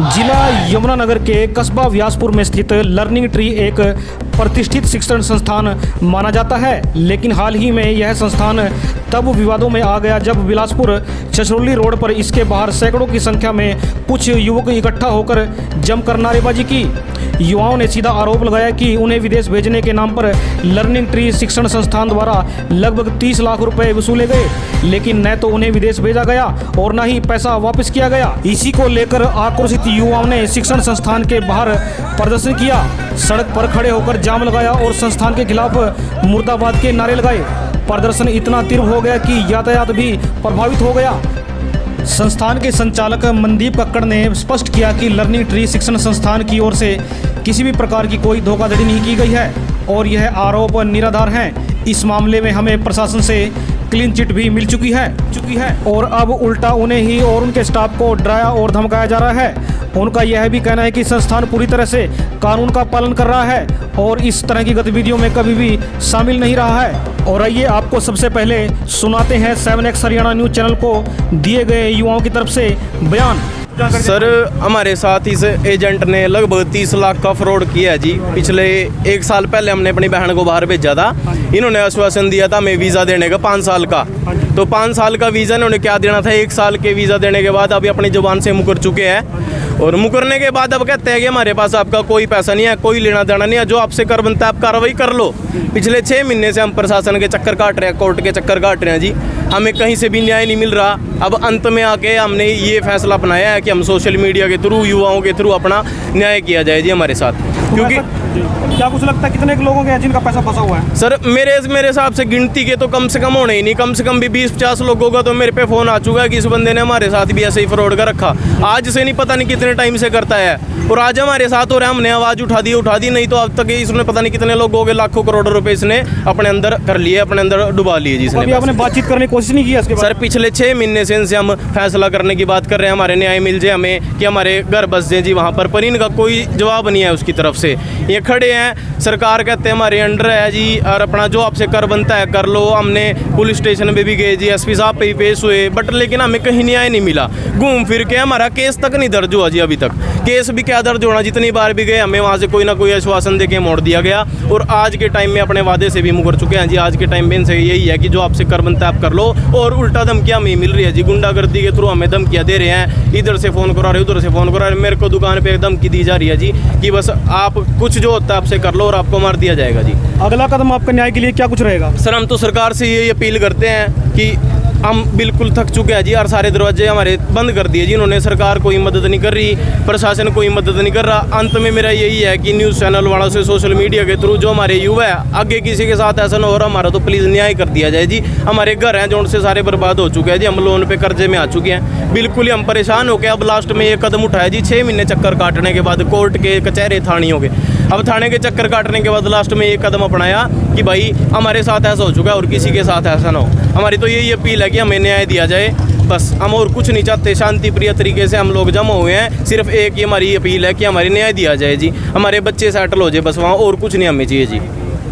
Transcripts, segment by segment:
जिला यमुनानगर के कस्बा व्यासपुर में स्थित लर्निंग ट्री एक प्रतिष्ठित शिक्षण संस्थान माना जाता है, लेकिन हाल ही में यह संस्थान तब विवादों में आ गया जब बिलासपुर छछरौली रोड पर इसके बाहर सैकड़ों की संख्या में कुछ युवक इकट्ठा होकर जमकर नारेबाजी की। युवाओं ने सीधा आरोप लगाया कि उन्हें विदेश भेजने के नाम पर लर्निंग ट्री शिक्षण संस्थान द्वारा लगभग 30 लाख रुपए वसूले गए, लेकिन न तो उन्हें विदेश भेजा गया और न ही पैसा वापस किया गया। इसी को लेकर आक्रोशित युवाओं ने शिक्षण संस्थान के बाहर प्रदर्शन किया, सड़क पर खड़े होकर जाम लगाया और संस्थान के खिलाफ मुर्दाबाद के नारे लगाए। प्रदर्शन इतना तीव्र हो गया कि यातायात भी प्रभावित हो गया। संस्थान के संचालक मनदीप कक्कड़ ने स्पष्ट किया कि लर्निंग ट्री शिक्षण संस्थान की ओर से किसी भी प्रकार की कोई धोखाधड़ी नहीं की गई है और यह आरोप निराधार हैं। इस मामले में हमें प्रशासन से क्लीन चिट भी मिल चुकी है और अब उल्टा उन्हें ही और उनके स्टाफ को डराया और धमकाया जा रहा है। उनका यह भी कहना है कि संस्थान पूरी तरह से कानून का पालन कर रहा है और इस तरह की गतिविधियों में कभी भी शामिल नहीं रहा है। और आइए आपको सबसे पहले सुनाते हैं 7X हरियाणा न्यूज चैनल को दिए गए युवाओं की तरफ से बयान। सर, हमारे साथ इस एजेंट ने लगभग 30 लाख का फ्रॉड किया है जी। पिछले 1 साल पहले हमने अपनी बहन को बाहर भेजा था। इन्होंने आश्वासन दिया था हमें वीज़ा देने का 5 साल का, तो 5 साल का वीज़ा इन्होंने क्या देना था, 1 साल के वीज़ा देने के बाद अभी अपनी जुबान से मुकर चुके हैं और मुकरने के बाद अब कहते हैं कि हमारे पास आपका कोई पैसा नहीं है, कोई लेना देना नहीं है, जो आपसे कर बनता है आप कार्रवाई कर लो। पिछले 6 महीने से हम प्रशासन के चक्कर काट रहे हैं, कोर्ट के चक्कर काट रहे हैं जी। हमें कहीं से भी न्याय नहीं मिल रहा। अब अंत में आके हमने ये फैसला अपनाया है कि हम सोशल मीडिया के थ्रू, युवाओं के थ्रू अपना न्याय किया जाए जी हमारे साथ। क्योंकि क्या कुछ लगता है कितने लोगों के जिनका पैसा फंसा हुआ है? सर, मेरे हिसाब से गिनती के तो कम से कम होने ही नहीं, कम से कम भी 20-50 लोगों का तो मेरे पे फ़ोन आ चुका है कि इस बंदे ने हमारे साथ भी ऐसे ही फ्रॉड कर रखा। आज से नहीं, पता नहीं कितने टाइम से करता है और आज हमारे साथ हो रहा है। हमने आवाज़ उठा दी, नहीं तो अब तक इसने पता नहीं कितने लोगों के लाखों करोड़ों रुपए इसने अपने अंदर कर लिए, अपने अंदर डुबा लिए जी इसने। आपने बातचीत करने की कोशिश नहीं की इसके? सर, पिछले 6 महीने से इनसे हम फैसला करने की बात कर रहे हैं, हमारे न्याय मिल जाए हमें, कि हमारे घर बस जाए जी वहाँ पर इनका कोई जवाब नहीं है उसकी तरफ से। ये खड़े हैं, सरकार कहते हैं हमारे अंडर है जी और अपना जो आपसे कर बनता है कर लो। हमने पुलिस स्टेशन पे भी गए जी, SP साहब पे भी पेश हुए, बट लेकिन हमें कहीं न्याय नहीं मिला। घूम फिर के हमारा केस तक नहीं दर्ज हुआ जी अभी तक। केस भी क्या दर्ज होना, जितनी बार भी गए हमें वहाँ से कोई ना कोई आश्वासन देके मोड़ दिया गया और आज के टाइम में अपने वादे से भी मुकर चुके हैं जी। आज के टाइम में इनसे यही है कि जो आपसे कर बनता है आप कर लो और उल्टा धमकियाँ हमें मिल रही है जी। गुंडागर्दी के थ्रू हमें धमकियाँ दे रहे हैं, इधर से फ़ोन करा रहे, उधर से फ़ोन करा रहे। मेरे को दुकान पर धमकी दी जा रही है जी कि बस आप कुछ जो होता है आपसे कर लो और आपको मार दिया जाएगा जी। अगला कदम आपका न्याय के लिए क्या कुछ रहेगा? सर, हम तो सरकार से यही अपील करते हैं कि हम बिल्कुल थक चुके हैं जी और सारे दरवाजे हमारे बंद कर दिए जी इन्होंने। सरकार कोई मदद नहीं कर रही, प्रशासन कोई मदद नहीं कर रहा। अंत में मेरा यही है कि न्यूज़ चैनल वालों से, सोशल मीडिया के थ्रू जो हमारे युवा है, आगे किसी के साथ ऐसा ना हो रहा हमारा, तो प्लीज़ न्याय कर दिया जाए जी। हमारे घर हैं जो उनसे सारे बर्बाद हो चुके हैं जी, हम लोन पे कर्जे में आ चुके हैं, बिल्कुल ही हम परेशान हो गए। अब लास्ट में ये कदम उठाया जी 6 महीने चक्कर काटने के बाद, कोर्ट के कचहरे थानियों के, अब थाने के चक्कर काटने के बाद लास्ट में ये कदम अपनाया कि भाई हमारे साथ ऐसा हो चुका है और किसी के साथ ऐसा ना हो। हमारी तो यही अपील है कि हमें न्याय दिया जाए, बस हम और कुछ नहीं चाहते। शांति प्रिय तरीके से हम लोग जमा हुए हैं, सिर्फ एक ही हमारी अपील है कि हमारी न्याय दिया जाए जी, हमारे बच्चे सेटल हो जाए बस वहाँ, और कुछ नहीं हमें चाहिए जी।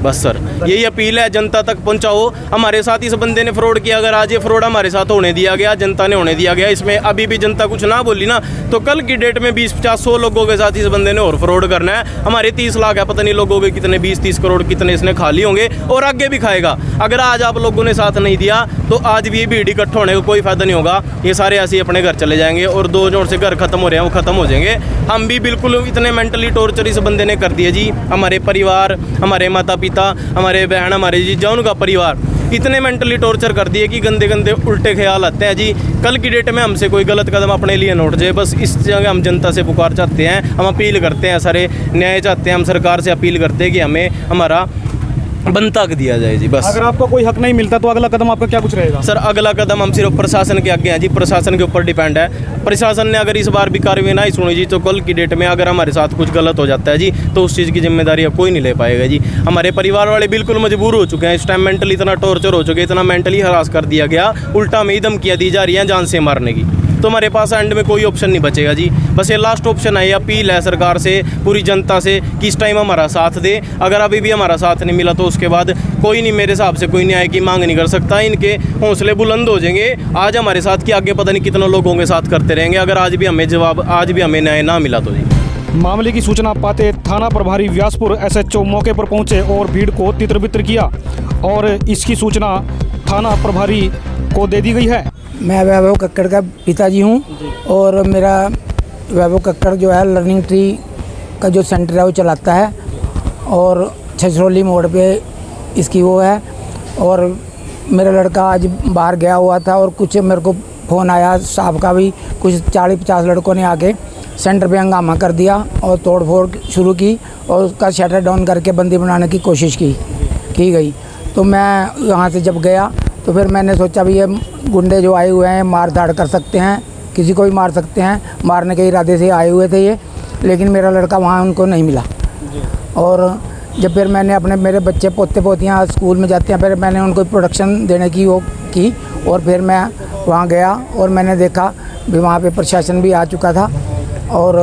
बस सर, यही अपील है, जनता तक पहुंचाओ। हमारे साथ इस बंदे ने फ्रॉड किया, अगर आज ये फ्रॉड हमारे साथ होने दिया गया, जनता ने होने दिया गया, इसमें अभी भी जनता कुछ ना बोली ना, तो कल की डेट में 20-50-100 लोगों के साथ इस बंदे ने और फ्रॉड करना है। हमारे 30 लाख है, पता नहीं लोगों के कितने 20-30 करोड़ कितने इसने खा लिए होंगे और आगे भी खाएगा। अगर आज आप लोगों ने साथ नहीं दिया तो आज भी ये भीड़ इकट्ठा होने का कोई फायदा नहीं होगा। ये सारे ऐसे ही अपने घर चले जाएंगे और 2 जोड़ से घर खत्म हो रहे हैं वो खत्म हो जाएंगे। हम भी बिल्कुल इतने मेंटली टॉर्चर इस बंदे ने कर दिए जी। हमारे परिवार, हमारे माता पिता, हमारे बहन, हमारे जीजा, उनका परिवार इतने मेंटली टॉर्चर कर दिए कि गंदे गंदे उल्टे ख्याल आते हैं जी। कल की डेट में हमसे कोई गलत कदम अपने लिए न उठ जाए, बस इस जगह हम जनता से पुकार चाहते हैं, हम अपील करते हैं, सारे न्याय चाहते हैं, हम सरकार से अपील करते हैं कि हमें हमारा बनता दिया जाए जी। बस अगर आपको कोई हक नहीं मिलता तो अगला कदम आपका क्या कुछ रहेगा? सर, अगला कदम हम सिर्फ प्रशासन के आगे हैं जी, प्रशासन के ऊपर डिपेंड है। प्रशासन ने अगर इस बार भी कार्रवाई नहीं सुनी जी, तो कल की डेट में अगर हमारे साथ कुछ गलत हो जाता है जी, तो उस चीज़ की जिम्मेदारी अब कोई नहीं ले पाएगा जी। हमारे परिवार वाले बिल्कुल मजबूर हो चुके हैं, इस टाइम मेंटली इतना टॉर्चर हो चुके हैं, इतना मेंटली हरास कर दिया गया, उल्टा में ही धमकियाँ दी जा रही हैं जान से मारने की। तो हमारे पास एंड में कोई ऑप्शन नहीं बचेगा जी। बस ये लास्ट ऑप्शन है, ये अपील है सरकार से, पूरी जनता से कि इस टाइम हमारा साथ दे। अगर अभी भी हमारा साथ नहीं मिला तो उसके बाद कोई नहीं, मेरे हिसाब से कोई न्याय की मांग नहीं कर सकता। इनके हौसले बुलंद हो जाएंगे। आज हमारे साथ कि आगे पता नहीं कितने लोगों के साथ करते रहेंगे, अगर आज भी हमें न्याय ना मिला तो जी। मामले की सूचना पाते थाना प्रभारी व्यासपुर SHO मौके पर पहुंचे और भीड़ को तितर-बितर किया और इसकी सूचना थाना प्रभारी को दे दी गई है। मैं वैभव कक्कड़ का पिताजी हूँ और मेरा वैभव कक्कड़ जो है लर्निंग ट्री का जो सेंटर है वो चलाता है और छछरौली मोड़ पे इसकी वो है। और मेरा लड़का आज बाहर गया हुआ था और कुछ मेरे को फ़ोन आया साहब का भी, कुछ 40-50 लड़कों ने आके सेंटर पे हंगामा कर दिया और तोड़ फोड़ शुरू की और उसका शटर डाउन करके बंदी बनाने की कोशिश की गई। तो मैं यहाँ से जब गया तो फिर मैंने सोचा भी ये गुंडे जो आए हुए हैं मार धाड़ कर सकते हैं, किसी को भी मार सकते हैं, मारने के इरादे से आए हुए थे ये, लेकिन मेरा लड़का वहाँ उनको नहीं मिला। और जब फिर मैंने मेरे बच्चे पोते पोतियाँ स्कूल में जाते हैं, फिर मैंने उनको प्रोडक्शन देने की वो की और फिर मैं वहाँ गया और मैंने देखा भी वहाँ पे प्रशासन भी आ चुका था और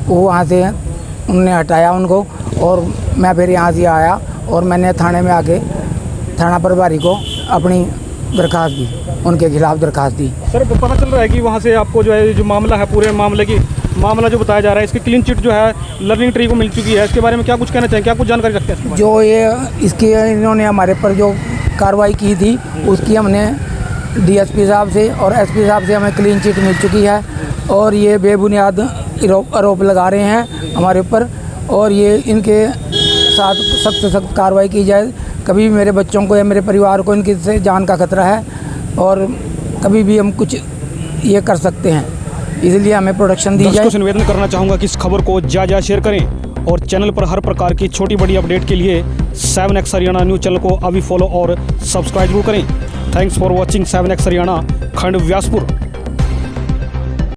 वो वहाँ से उन्होंने हटाया उनको और मैं फिर यहाँ से आया और मैंने थाने में आके थाना प्रभारी को अपनी दरख्वास्त दी, उनके खिलाफ़ दरख्वास्त दी। सर पता चल रहा है कि वहाँ से आपको जो है जो मामला है, पूरे मामला जो बताया जा रहा है, इसकी क्लीन चिट जो है लर्निंग ट्री को मिल चुकी है, इसके बारे में क्या कुछ कहना चाहिए, क्या कुछ जानकारी रखते हैं? जो ये इसकी इन्होंने हमारे पर जो कार्रवाई की थी उसकी हमने DSP साहब से और SP साहब से हमें क्लीन चिट मिल चुकी है और ये बेबुनियाद आरोप लगा रहे हैं हमारे ऊपर और ये इनके साथ सख्त से सख्त कार्रवाई की जाए। कभी भी मेरे बच्चों को या मेरे परिवार को इनकी से जान का खतरा है और कभी भी हम कुछ ये कर सकते हैं, इसलिए हमें प्रोटेक्शन दी जाए। दर्शकों से निवेदन करना चाहूँगा कि इस खबर को ज़्यादा शेयर करें और चैनल पर हर प्रकार की छोटी बड़ी अपडेट के लिए 7X हरियाणा न्यूज़ चैनल को अभी फॉलो और सब्सक्राइब जरूर करें। Thanks for watching 7X Haryana खंड व्यासपुर।